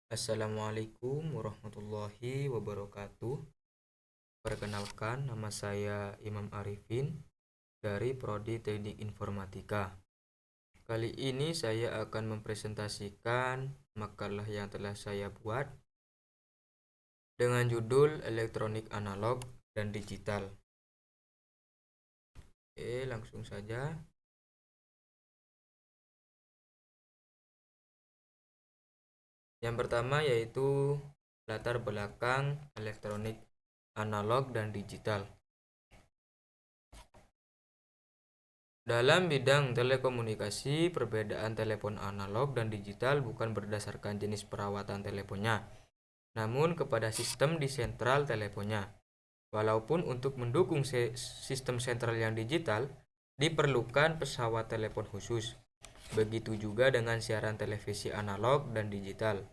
Assalamualaikum warahmatullahi wabarakatuh. Perkenalkan, nama saya Imam Arifin dari Prodi Teknik Informatika. Kali ini saya akan mempresentasikan makalah yang telah saya buat dengan judul Elektronik Analog dan Digital. Langsung saja. Yang pertama yaitu latar belakang elektronik analog dan digital. Dalam bidang telekomunikasi, perbedaan telepon analog dan digital bukan berdasarkan jenis perawatan teleponnya, namun kepada sistem di sentral teleponnya. Walaupun untuk mendukung sistem sentral yang digital, diperlukan pesawat telepon khusus. Begitu juga dengan siaran televisi analog dan digital.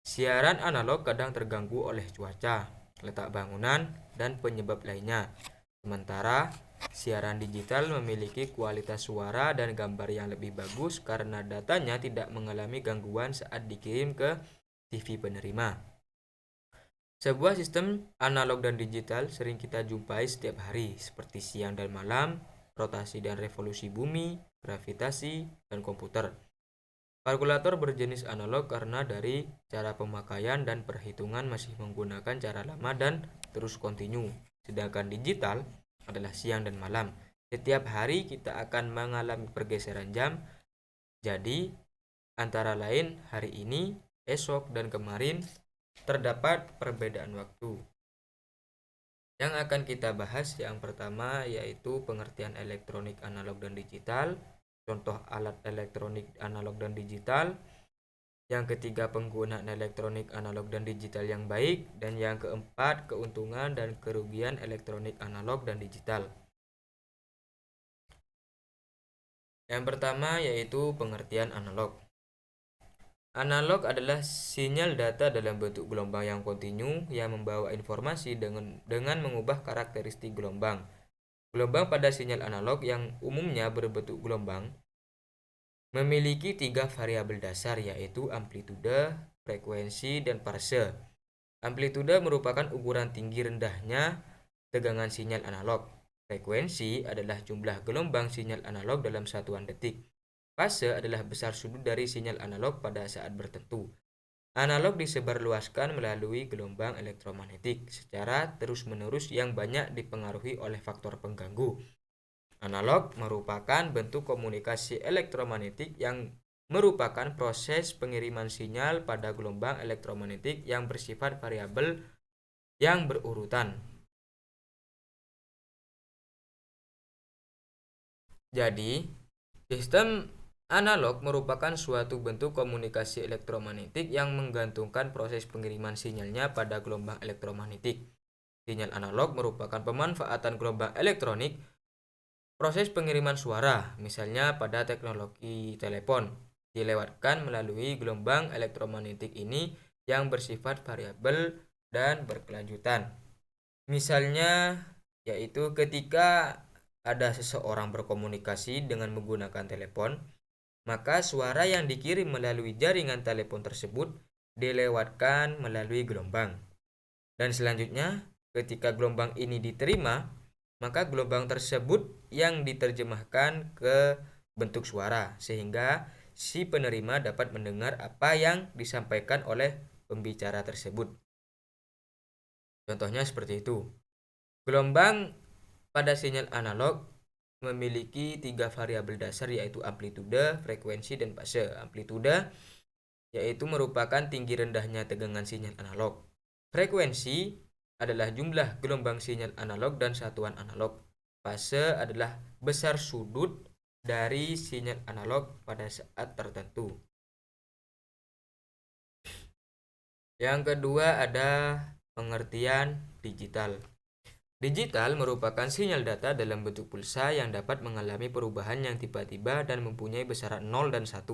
Siaran analog kadang terganggu oleh cuaca, letak bangunan, dan penyebab lainnya. Sementara siaran digital memiliki kualitas suara dan gambar yang lebih bagus karena datanya tidak mengalami gangguan saat dikirim ke TV penerima. Sebuah sistem analog dan digital sering kita jumpai setiap hari, seperti siang dan malam, rotasi dan revolusi bumi, gravitasi, dan komputer. Kalkulator berjenis analog karena dari cara pemakaian dan perhitungan masih menggunakan cara lama dan terus kontinu. Sedangkan digital adalah siang dan malam. Setiap hari kita akan mengalami pergeseran jam. Jadi, antara lain hari ini, esok, dan kemarin terdapat perbedaan waktu. Yang akan kita bahas yang pertama yaitu pengertian elektronik analog dan digital, contoh alat elektronik analog dan digital. Yang ketiga, penggunaan elektronik analog dan digital yang baik. Dan yang keempat, keuntungan dan kerugian elektronik analog dan digital. Yang pertama yaitu pengertian analog. Analog adalah sinyal data dalam bentuk gelombang yang kontinu yang membawa informasi dengan mengubah karakteristik gelombang. Gelombang pada sinyal analog yang umumnya berbentuk gelombang memiliki 3 variabel dasar, yaitu amplitude, frekuensi, dan fase. Amplitude merupakan ukuran tinggi rendahnya tegangan sinyal analog. Frekuensi adalah jumlah gelombang sinyal analog dalam satuan detik. Fase adalah besar sudut dari sinyal analog pada saat bertentu. Analog disebarluaskan melalui gelombang elektromagnetik secara terus-menerus yang banyak dipengaruhi oleh faktor pengganggu. Analog merupakan bentuk komunikasi elektromagnetik yang merupakan proses pengiriman sinyal pada gelombang elektromagnetik yang bersifat variabel yang berurutan. Jadi, sistem analog merupakan suatu bentuk komunikasi elektromagnetik yang menggantungkan proses pengiriman sinyalnya pada gelombang elektromagnetik. Sinyal analog merupakan pemanfaatan gelombang elektronik proses pengiriman suara, misalnya pada teknologi telepon, dilewatkan melalui gelombang elektromagnetik ini yang bersifat variabel dan berkelanjutan. Misalnya, yaitu ketika ada seseorang berkomunikasi dengan menggunakan telepon, maka suara yang dikirim melalui jaringan telepon tersebut dilewatkan melalui gelombang. Dan selanjutnya, ketika gelombang ini diterima, maka gelombang tersebut yang diterjemahkan ke bentuk suara, sehingga si penerima dapat mendengar apa yang disampaikan oleh pembicara tersebut. Contohnya seperti itu. Gelombang pada sinyal analog memiliki 3 variabel dasar, yaitu amplitude, frekuensi, dan fase. Amplitude yaitu merupakan tinggi rendahnya tegangan sinyal analog. Frekuensi adalah jumlah gelombang sinyal analog dan satuan analog. Fase adalah besar sudut dari sinyal analog pada saat tertentu. Yang kedua ada pengertian digital. Digital merupakan sinyal data dalam bentuk pulsa yang dapat mengalami perubahan yang tiba-tiba dan mempunyai besaran 0 dan 1.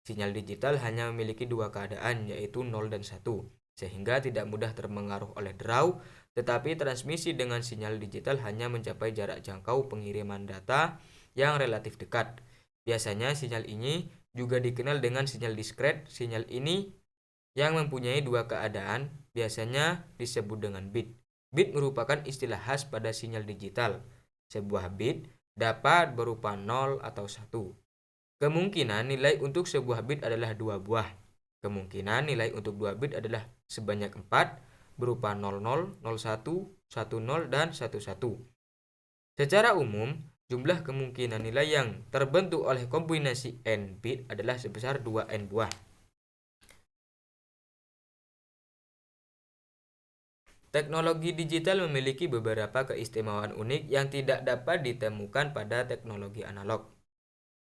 Sinyal digital hanya memiliki 2 keadaan, yaitu 0 dan 1, sehingga tidak mudah terpengaruh oleh draw, tetapi transmisi dengan sinyal digital hanya mencapai jarak jangkau pengiriman data yang relatif dekat. Biasanya sinyal ini juga dikenal dengan sinyal diskret. Sinyal ini yang mempunyai dua keadaan, biasanya disebut dengan bit. Bit merupakan istilah khas pada sinyal digital. Sebuah bit dapat berupa 0 atau 1. Kemungkinan nilai untuk sebuah bit adalah 2 buah. Kemungkinan nilai untuk 2 bit adalah sebanyak 4 berupa 00, 01, 10, dan 11. Secara umum, jumlah kemungkinan nilai yang terbentuk oleh kombinasi n bit adalah sebesar 2n buah. Teknologi digital memiliki beberapa keistimewaan unik yang tidak dapat ditemukan pada teknologi analog.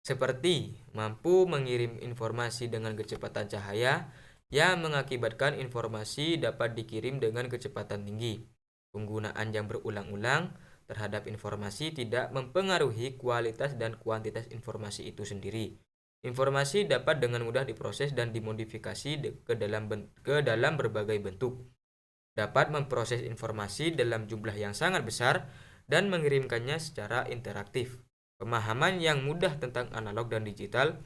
Seperti mampu mengirim informasi dengan kecepatan cahaya yang mengakibatkan informasi dapat dikirim dengan kecepatan tinggi. Penggunaan yang berulang-ulang terhadap informasi tidak mempengaruhi kualitas dan kuantitas informasi itu sendiri. Informasi dapat dengan mudah diproses dan dimodifikasi ke dalam berbagai bentuk. Dapat memproses informasi dalam jumlah yang sangat besar dan mengirimkannya secara interaktif. Pemahaman yang mudah tentang analog dan digital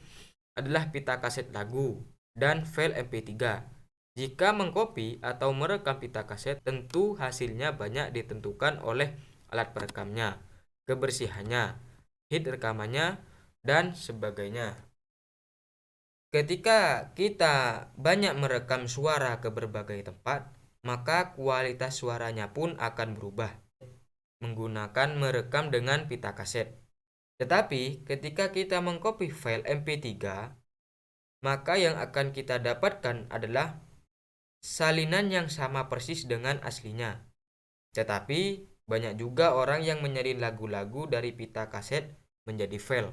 adalah pita kaset lagu dan file MP3. Jika mengcopy atau merekam pita kaset, tentu hasilnya banyak ditentukan oleh alat perekamnya, kebersihannya, hit rekamannya, dan sebagainya. Ketika kita banyak merekam suara ke berbagai tempat, maka kualitas suaranya pun akan berubah menggunakan merekam dengan pita kaset. Tetapi ketika kita mengcopy file MP3, maka yang akan kita dapatkan adalah salinan yang sama persis dengan aslinya. Tetapi banyak juga orang yang menyalin lagu-lagu dari pita kaset menjadi file.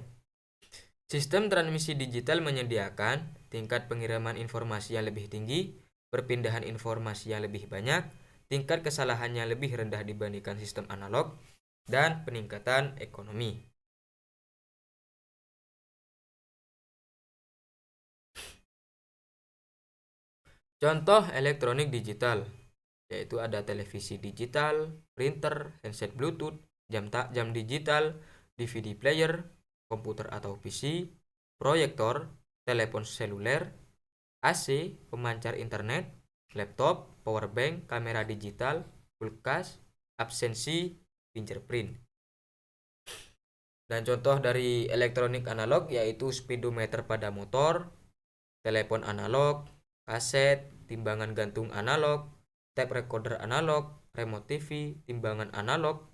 Sistem transmisi digital menyediakan tingkat pengiriman informasi yang lebih tinggi, perpindahan informasi yang lebih banyak, tingkat kesalahannya lebih rendah dibandingkan sistem analog, dan peningkatan ekonomi. Contoh elektronik digital, yaitu ada televisi digital, printer, handset Bluetooth, jam digital, DVD player, komputer atau PC, proyektor, telepon seluler, AC, pemancar internet, laptop, power bank, kamera digital, kulkas, absensi, fingerprint. Dan contoh dari elektronik analog yaitu speedometer pada motor, telepon analog, kaset, timbangan gantung analog, tape recorder analog, remote TV, timbangan analog,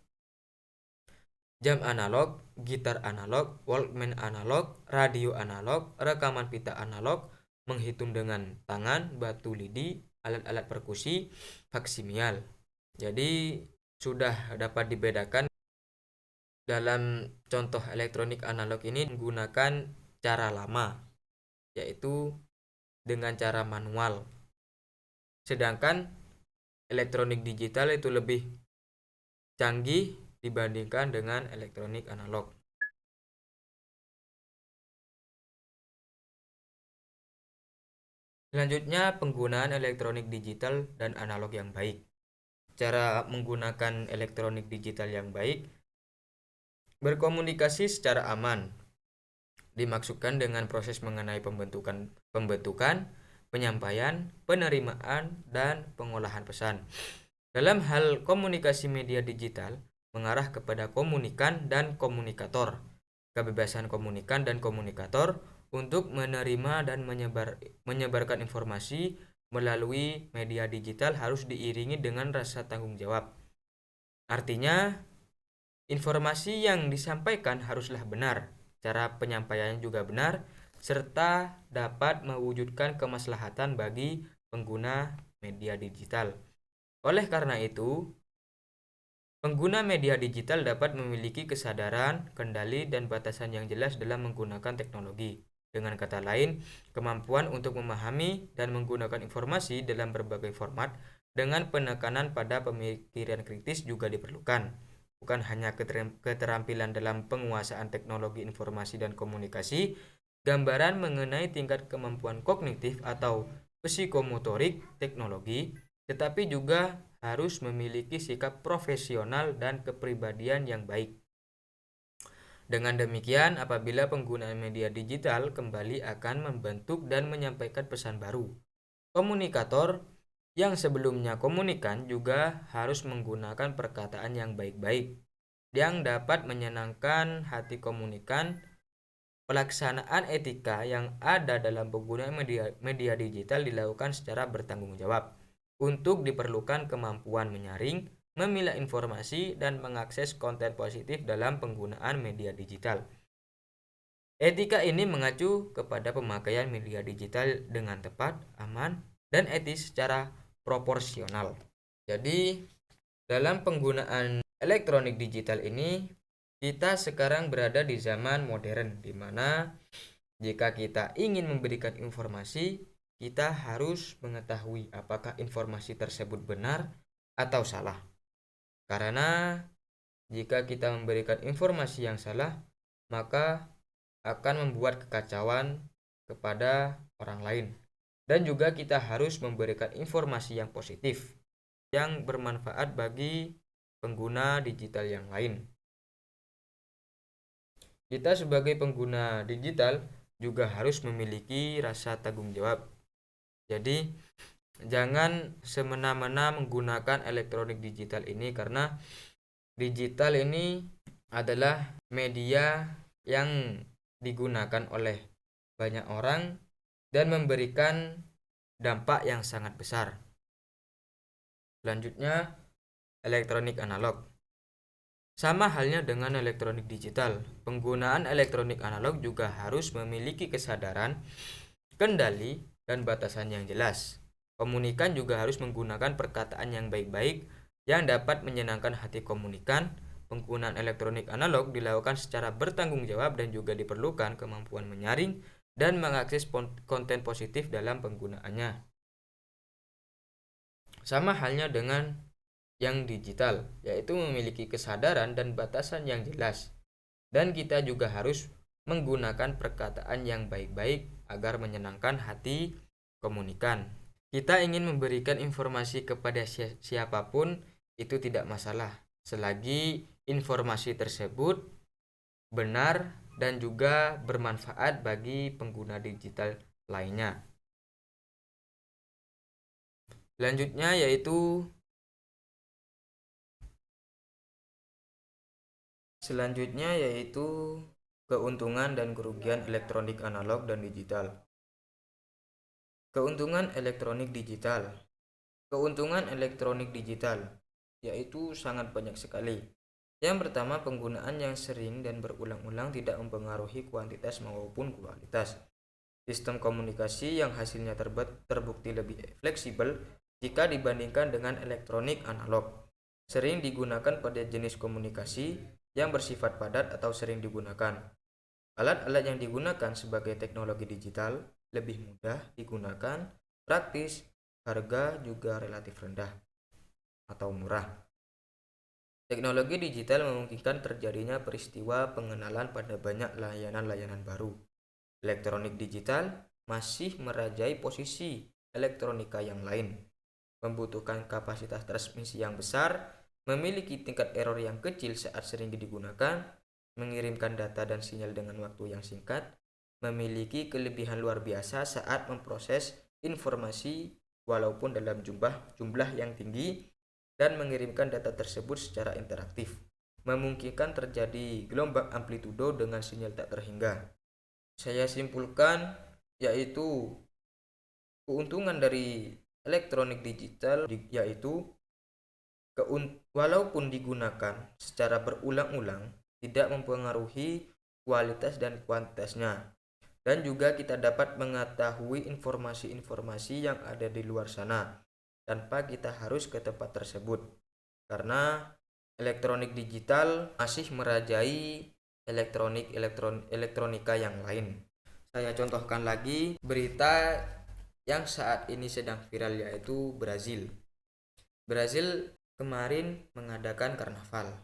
jam analog, gitar analog, Walkman analog, radio analog, rekaman pita analog, menghitung dengan tangan, batu lidi, alat-alat perkusi, faksimial. Jadi sudah dapat dibedakan dalam contoh elektronik analog ini menggunakan cara lama, yaitu dengan cara manual. Sedangkan elektronik digital itu lebih canggih dibandingkan dengan elektronik analog. Selanjutnya, penggunaan elektronik digital dan analog yang baik. Cara menggunakan elektronik digital yang baik: berkomunikasi secara aman. Dimaksudkan dengan proses mengenai pembentukan, penyampaian, penerimaan, dan pengolahan pesan. Dalam hal komunikasi media digital, mengarah kepada komunikan dan komunikator. Kebebasan komunikan dan komunikator untuk menerima dan menyebarkan informasi melalui media digital harus diiringi dengan rasa tanggung jawab. Artinya, informasi yang disampaikan haruslah benar, cara penyampaiannya juga benar, serta dapat mewujudkan kemaslahatan bagi pengguna media digital. Oleh karena itu, pengguna media digital dapat memiliki kesadaran, kendali, dan batasan yang jelas dalam menggunakan teknologi. Dengan kata lain, kemampuan untuk memahami dan menggunakan informasi dalam berbagai format dengan penekanan pada pemikiran kritis juga diperlukan. Bukan hanya keterampilan dalam penguasaan teknologi informasi dan komunikasi, gambaran mengenai tingkat kemampuan kognitif atau psikomotorik teknologi, tetapi juga harus memiliki sikap profesional dan kepribadian yang baik. Dengan demikian, apabila penggunaan media digital kembali akan membentuk dan menyampaikan pesan baru, Komunikator yang sebelumnya komunikan juga harus menggunakan perkataan yang baik-baik, yang dapat menyenangkan hati komunikan. Pelaksanaan etika yang ada dalam penggunaan media digital dilakukan secara bertanggung jawab. Untuk diperlukan kemampuan menyaring, memilah informasi, dan mengakses konten positif dalam penggunaan media digital. Etika ini mengacu kepada pemakaian media digital dengan tepat, aman, dan etis secara proporsional. Jadi, dalam penggunaan elektronik digital ini, kita sekarang berada di zaman modern, di mana jika kita ingin memberikan informasi, kita harus mengetahui apakah informasi tersebut benar atau salah. Karena jika kita memberikan informasi yang salah, maka akan membuat kekacauan kepada orang lain. Dan juga kita harus memberikan informasi yang positif, yang bermanfaat bagi pengguna digital yang lain. Kita sebagai pengguna digital juga harus memiliki rasa tanggung jawab. Jadi, jangan semena-mena menggunakan elektronik digital ini, karena digital ini adalah media yang digunakan oleh banyak orang dan memberikan dampak yang sangat besar. Selanjutnya, elektronik analog. Sama halnya dengan elektronik digital, penggunaan elektronik analog juga harus memiliki kesadaran, kendali, dan batasan yang jelas. Komunikan juga harus menggunakan perkataan yang baik-baik yang dapat menyenangkan hati komunikan. Penggunaan elektronik analog dilakukan secara bertanggung jawab dan juga diperlukan kemampuan menyaring dan mengakses konten positif dalam penggunaannya. Sama halnya dengan yang digital, yaitu memiliki kesadaran dan batasan yang jelas. Dan kita juga harus menggunakan perkataan yang baik-baik agar menyenangkan hati komunikan. Kita ingin memberikan informasi kepada siapapun, itu tidak masalah, selagi informasi tersebut benar dan juga bermanfaat bagi pengguna digital lainnya. Selanjutnya yaitu keuntungan dan kerugian elektronik analog dan digital. Keuntungan elektronik digital. Keuntungan elektronik digital yaitu sangat banyak sekali. Yang pertama, penggunaan yang sering dan berulang-ulang tidak mempengaruhi kuantitas maupun kualitas. Sistem komunikasi yang hasilnya terbukti lebih fleksibel jika dibandingkan dengan elektronik analog. Sering digunakan pada jenis komunikasi yang bersifat padat atau sering digunakan. Alat-alat yang digunakan sebagai teknologi digital lebih mudah digunakan, praktis, harga juga relatif rendah atau murah. Teknologi digital memungkinkan terjadinya peristiwa pengenalan pada banyak layanan-layanan baru. Elektronik digital masih merajai posisi elektronika yang lain, membutuhkan kapasitas transmisi yang besar, memiliki tingkat error yang kecil saat sering digunakan, mengirimkan data dan sinyal dengan waktu yang singkat, memiliki kelebihan luar biasa saat memproses informasi walaupun dalam jumlah yang tinggi, dan mengirimkan data tersebut secara interaktif, memungkinkan terjadi gelombang amplitudo dengan sinyal tak terhingga. Saya simpulkan yaitu keuntungan dari elektronik digital yaitu walaupun digunakan secara berulang-ulang tidak mempengaruhi kualitas dan kuantitasnya, dan juga kita dapat mengetahui informasi-informasi yang ada di luar sana tanpa kita harus ke tempat tersebut, karena elektronik digital masih merajai elektronika yang lain. Saya contohkan lagi berita yang saat ini sedang viral, yaitu Brazil. Brazil kemarin mengadakan karnaval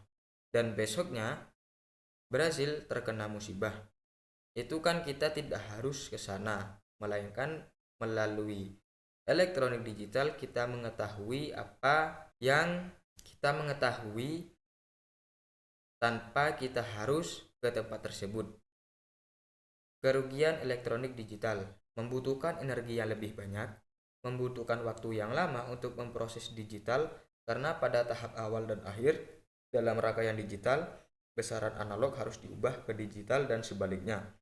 dan besoknya Brazil terkena musibah. Itu kan kita tidak harus ke sana, melainkan melalui elektronik digital kita mengetahui apa yang kita mengetahui tanpa kita harus ke tempat tersebut. Kerugian elektronik digital membutuhkan energi yang lebih banyak, membutuhkan waktu yang lama untuk memproses digital karena pada tahap awal dan akhir dalam rangkaian digital, besaran analog harus diubah ke digital dan sebaliknya.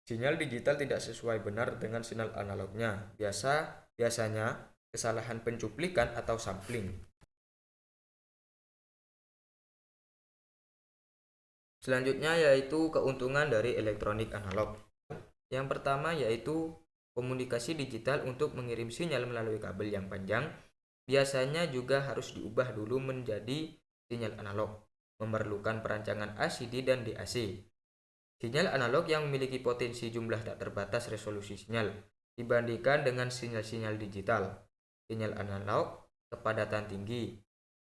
Sinyal digital tidak sesuai benar dengan sinyal analognya. Biasanya kesalahan pencuplikan atau sampling. Selanjutnya yaitu keuntungan dari elektronik analog. Yang pertama yaitu komunikasi digital untuk mengirim sinyal melalui kabel yang panjang biasanya juga harus diubah dulu menjadi sinyal analog, memerlukan perancangan ACD dan DAC. Sinyal analog yang memiliki potensi jumlah tak terbatas resolusi sinyal dibandingkan dengan sinyal-sinyal digital. Sinyal analog kepadatan tinggi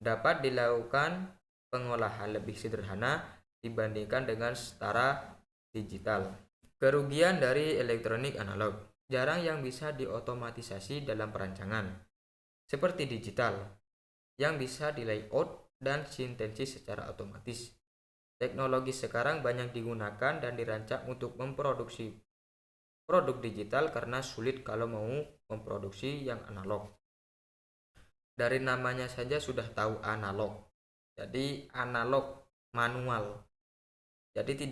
dapat dilakukan pengolahan lebih sederhana dibandingkan dengan setara digital. Kerugian dari elektronik analog jarang yang bisa diotomatisasi dalam perancangan, seperti digital, yang bisa di layout dan sintesis secara otomatis. Teknologi sekarang banyak digunakan dan dirancang untuk memproduksi produk digital karena sulit kalau mau memproduksi yang analog. Dari namanya saja sudah tahu analog. Jadi analog manual. Jadi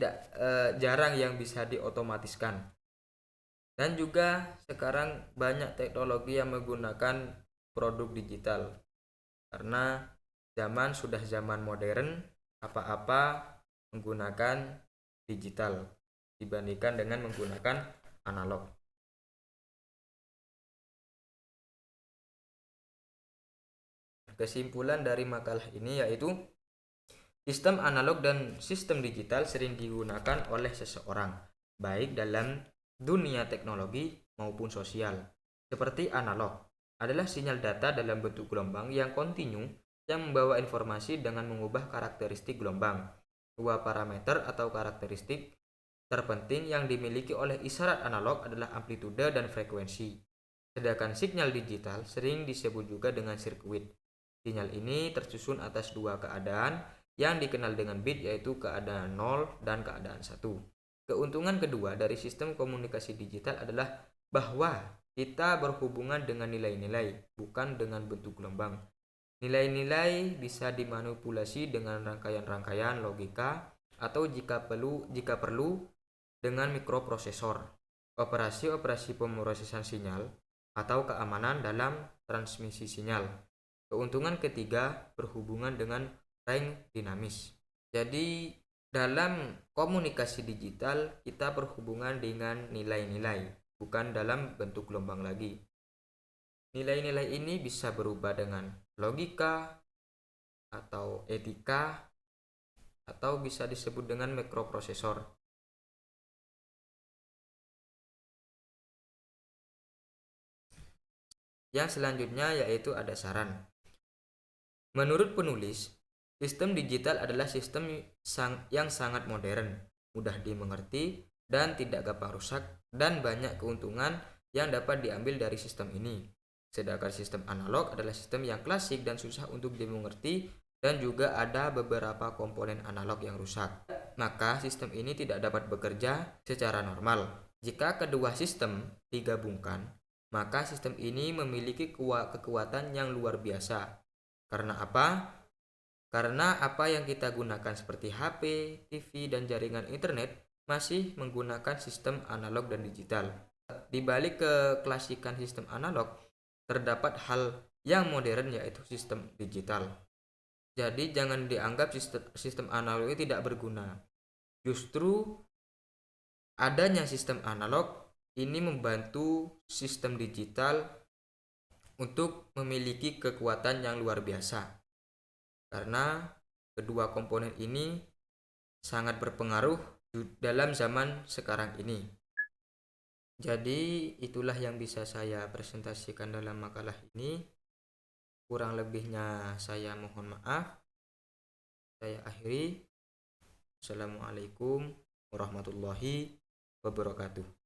jarang yang bisa diotomatiskan. Dan juga sekarang banyak teknologi yang menggunakan produk digital. Karena sudah zaman modern, apa-apa menggunakan digital dibandingkan dengan menggunakan analog. Kesimpulan dari makalah ini yaitu sistem analog dan sistem digital sering digunakan oleh seseorang, baik dalam dunia teknologi maupun sosial. Seperti analog adalah sinyal data dalam bentuk gelombang yang kontinu yang membawa informasi dengan mengubah karakteristik gelombang. Dua parameter atau karakteristik terpenting yang dimiliki oleh isyarat analog adalah amplitude dan frekuensi. Sedangkan sinyal digital sering disebut juga dengan sirkuit. Sinyal ini tersusun atas dua keadaan yang dikenal dengan bit, yaitu keadaan 0 dan keadaan 1. Keuntungan kedua dari sistem komunikasi digital adalah bahwa kita berhubungan dengan nilai-nilai, bukan dengan bentuk gelombang. Nilai-nilai bisa dimanipulasi dengan rangkaian-rangkaian logika atau jika perlu dengan mikroprosesor, operasi-operasi pemrosesan sinyal, atau keamanan dalam transmisi sinyal. Keuntungan ketiga berhubungan dengan range dinamis. Jadi dalam komunikasi digital kita berhubungan dengan nilai-nilai, bukan dalam bentuk gelombang lagi. Nilai-nilai ini bisa berubah dengan logika atau etika atau bisa disebut dengan mikroprosesor. Yang selanjutnya yaitu ada saran. Menurut penulis, sistem digital adalah sistem yang sangat modern, mudah dimengerti, dan tidak gampang rusak, dan banyak keuntungan yang dapat diambil dari sistem ini. Sedangkan sistem analog adalah sistem yang klasik dan susah untuk dimengerti, dan juga ada beberapa komponen analog yang rusak. Maka sistem ini tidak dapat bekerja secara normal. Jika kedua sistem digabungkan, maka sistem ini memiliki kekuatan yang luar biasa. Karena apa? Karena apa yang kita gunakan seperti HP, TV, dan jaringan internet masih menggunakan sistem analog dan digital. Di balik keklasikan sistem analog, terdapat hal yang modern yaitu sistem digital. Jadi jangan dianggap sistem analog itu tidak berguna. Justru adanya sistem analog ini membantu sistem digital untuk memiliki kekuatan yang luar biasa, karena kedua komponen ini sangat berpengaruh dalam zaman sekarang ini. Jadi itulah yang bisa saya presentasikan dalam makalah ini. Kurang lebihnya saya mohon maaf. Saya akhiri. Assalamualaikum warahmatullahi wabarakatuh.